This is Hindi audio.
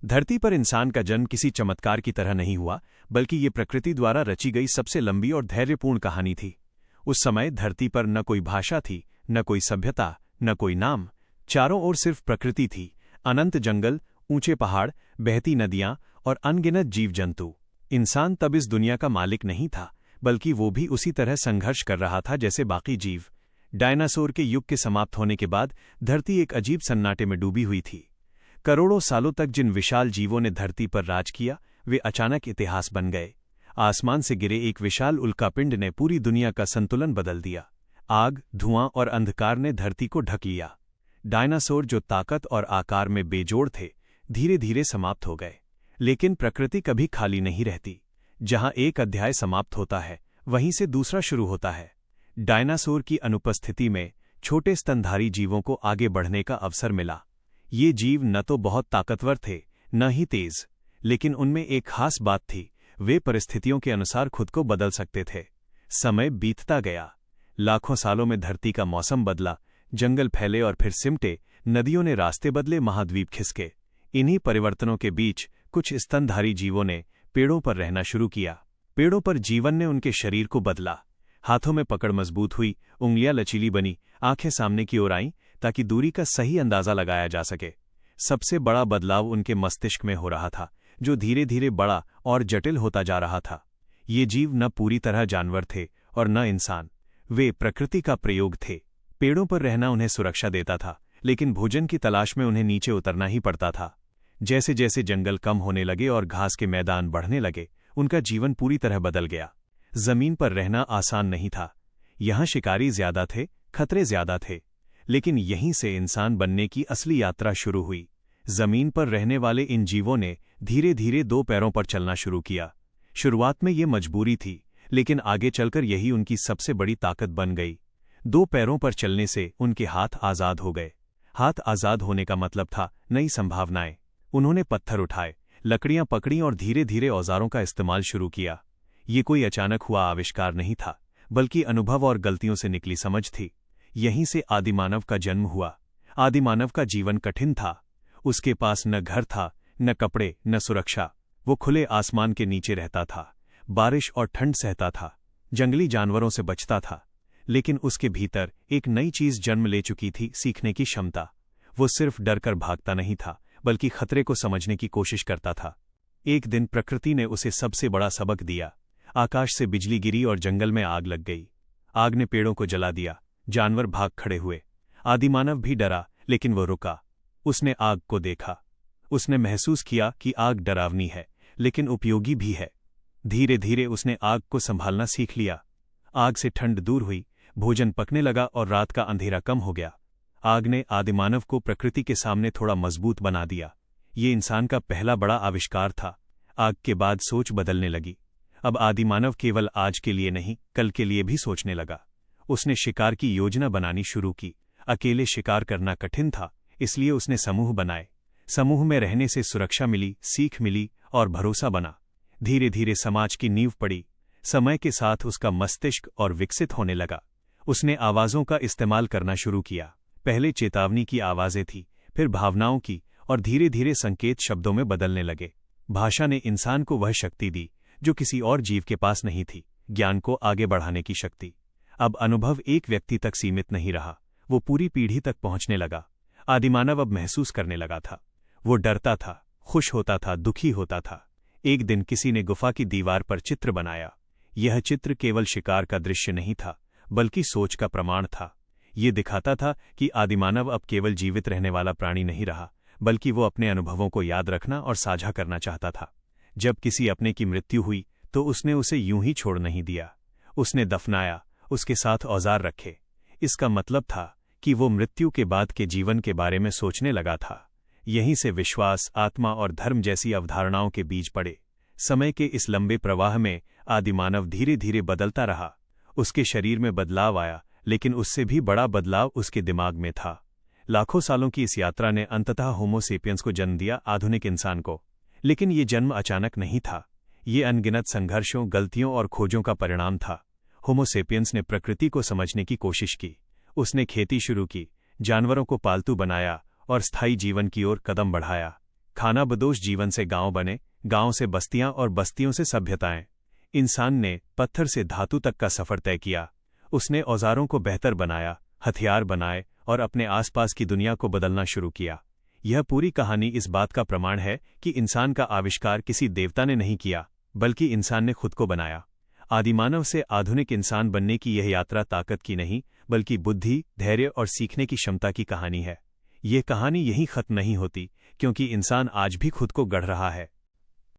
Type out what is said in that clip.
धरती पर इंसान का जन्म किसी चमत्कार की तरह नहीं हुआ, बल्कि ये प्रकृति द्वारा रची गई सबसे लंबी और धैर्यपूर्ण कहानी थी। उस समय धरती पर न कोई भाषा थी, न कोई सभ्यता, न कोई नाम। चारों ओर सिर्फ प्रकृति थी, अनंत जंगल, ऊंचे पहाड़, बहती नदियां और अनगिनत जीव जंतु। इंसान तब इस दुनिया का मालिक नहीं था, बल्कि वो भी उसी तरह संघर्ष कर रहा था जैसे बाकी जीव। डायनासोर के युग के समाप्त होने के बाद धरती एक अजीब सन्नाटे में डूबी हुई थी। करोड़ों सालों तक जिन विशाल जीवों ने धरती पर राज किया, वे अचानक इतिहास बन गए। आसमान से गिरे एक विशाल उल्कापिंड ने पूरी दुनिया का संतुलन बदल दिया। आग, धुआं और अंधकार ने धरती को ढक लिया। डायनासोर जो ताकत और आकार में बेजोड़ थे, धीरे धीरे समाप्त हो गए। लेकिन प्रकृति कभी खाली नहीं रहती। जहां एक अध्याय समाप्त होता है, वहीं से दूसरा शुरू होता है। डायनासोर की अनुपस्थिति में छोटे स्तनधारी जीवों को आगे बढ़ने का अवसर मिला। ये जीव न तो बहुत ताकतवर थे, न ही तेज, लेकिन उनमें एक खास बात थी, वे परिस्थितियों के अनुसार खुद को बदल सकते थे। समय बीतता गया। लाखों सालों में धरती का मौसम बदला, जंगल फैले और फिर सिमटे, नदियों ने रास्ते बदले, महाद्वीप खिसके। इन्हीं परिवर्तनों के बीच कुछ स्तनधारी जीवों ने पेड़ों पर रहना शुरू किया। पेड़ों पर जीवन ने उनके शरीर को बदला। हाथों में पकड़ मजबूत हुई, उंगलियां लचीली बनी, आंखें सामने की ओर आईं ताकि दूरी का सही अंदाजा लगाया जा सके। सबसे बड़ा बदलाव उनके मस्तिष्क में हो रहा था, जो धीरे धीरे बड़ा और जटिल होता जा रहा था। ये जीव न पूरी तरह जानवर थे और न इंसान। वे प्रकृति का प्रयोग थे। पेड़ों पर रहना उन्हें सुरक्षा देता था, लेकिन भोजन की तलाश में उन्हें नीचे उतरना ही पड़ता था। जैसे जैसे जंगल कम होने लगे और घास के मैदान बढ़ने लगे, उनका जीवन पूरी तरह बदल गया। जमीन पर रहना आसान नहीं था। यहां शिकारी ज्यादा थे, खतरे ज्यादा थे। लेकिन यहीं से इंसान बनने की असली यात्रा शुरू हुई। जमीन पर रहने वाले इन जीवों ने धीरे धीरे दो पैरों पर चलना शुरू किया। शुरुआत में ये मजबूरी थी, लेकिन आगे चलकर यही उनकी सबसे बड़ी ताकत बन गई। दो पैरों पर चलने से उनके हाथ आजाद हो गए। हाथ आजाद होने का मतलब था नई संभावनाएं। उन्होंने पत्थर उठाए, लकड़ियां पकड़ी और धीरे धीरे औजारों का इस्तेमाल शुरू किया। ये कोई अचानक हुआ आविष्कार नहीं था, बल्कि अनुभव और गलतियों से निकली समझ थी। यहीं से आदिमानव का जन्म हुआ। आदिमानव का जीवन कठिन था। उसके पास न घर था, न कपड़े, न सुरक्षा। वो खुले आसमान के नीचे रहता था, बारिश और ठंड सहता था, जंगली जानवरों से बचता था। लेकिन उसके भीतर एक नई चीज जन्म ले चुकी थी, सीखने की क्षमता। वो सिर्फ डरकर भागता नहीं था, बल्कि खतरे को समझने की कोशिश करता था। एक दिन प्रकृति ने उसे सबसे बड़ा सबक दिया। आकाश से बिजली गिरी और जंगल में आग लग गई। आग ने पेड़ों को जला दिया। जानवर भाग खड़े हुए। आदिमानव भी डरा, लेकिन वो रुका। उसने आग को देखा। उसने महसूस किया कि आग डरावनी है, लेकिन उपयोगी भी है। धीरे धीरे उसने आग को संभालना सीख लिया। आग से ठंड दूर हुई, भोजन पकने लगा और रात का अंधेरा कम हो गया। आग ने आदिमानव को प्रकृति के सामने थोड़ा मजबूत बना दिया। ये इंसान का पहला बड़ा आविष्कार था। आग के बाद सोच बदलने लगी। अब आदिमानव केवल आज के लिए नहीं, कल के लिए भी सोचने लगा। उसने शिकार की योजना बनानी शुरू की। अकेले शिकार करना कठिन था, इसलिए उसने समूह बनाए। समूह में रहने से सुरक्षा मिली, सीख मिली और भरोसा बना। धीरे धीरे समाज की नींव पड़ी। समय के साथ उसका मस्तिष्क और विकसित होने लगा। उसने आवाजों का इस्तेमाल करना शुरू किया। पहले चेतावनी की आवाजें थी, फिर भावनाओं की, और धीरे धीरे संकेत शब्दों में बदलने लगे। भाषा ने इंसान को वह शक्ति दी जो किसी और जीव के पास नहीं थी, ज्ञान को आगे बढ़ाने की शक्ति। अब अनुभव एक व्यक्ति तक सीमित नहीं रहा, वो पूरी पीढ़ी तक पहुंचने लगा। आदिमानव अब महसूस करने लगा था। वो डरता था, खुश होता था, दुखी होता था। एक दिन किसी ने गुफा की दीवार पर चित्र बनाया। यह चित्र केवल शिकार का दृश्य नहीं था, बल्कि सोच का प्रमाण था। ये दिखाता था कि आदिमानव अब केवल जीवित रहने वाला प्राणी नहीं रहा, बल्कि वो अपने अनुभवों को याद रखना और साझा करना चाहता था। जब किसी अपने की मृत्यु हुई, तो उसने उसे यूं ही छोड़ नहीं दिया। उसने दफनाया, उसके साथ औजार रखे। इसका मतलब था कि वो मृत्यु के बाद के जीवन के बारे में सोचने लगा था। यहीं से विश्वास, आत्मा और धर्म जैसी अवधारणाओं के बीज पड़े। समय के इस लंबे प्रवाह में आदिमानव धीरे धीरे बदलता रहा। उसके शरीर में बदलाव आया, लेकिन उससे भी बड़ा बदलाव उसके दिमाग में था। लाखों सालों की इस यात्रा ने अंततः होमो सेपियंस को जन्म दिया, आधुनिक इंसान को। लेकिन ये जन्म अचानक नहीं था। ये अनगिनत संघर्षों, गलतियों और खोजों का परिणाम था। होमो सेपियंस ने प्रकृति को समझने की कोशिश की। उसने खेती शुरू की, जानवरों को पालतू बनाया और स्थायी जीवन की ओर कदम बढ़ाया। खानाबदोश जीवन से गांव बने, गांव से बस्तियां और बस्तियों से सभ्यताएं। इंसान ने पत्थर से धातु तक का सफर तय किया। उसने औजारों को बेहतर बनाया, हथियार बनाए और अपने आसपास की दुनिया को बदलना शुरू किया। यह पूरी कहानी इस बात का प्रमाण है कि इंसान का आविष्कार किसी देवता ने नहीं किया, बल्कि इंसान ने खुद को बनाया। आदिमानव से आधुनिक इंसान बनने की यह यात्रा ताकत की नहीं, बल्कि बुद्धि, धैर्य और सीखने की क्षमता की कहानी है। यह कहानी यहीं खत्म नहीं होती, क्योंकि इंसान आज भी खुद को गढ़ रहा है।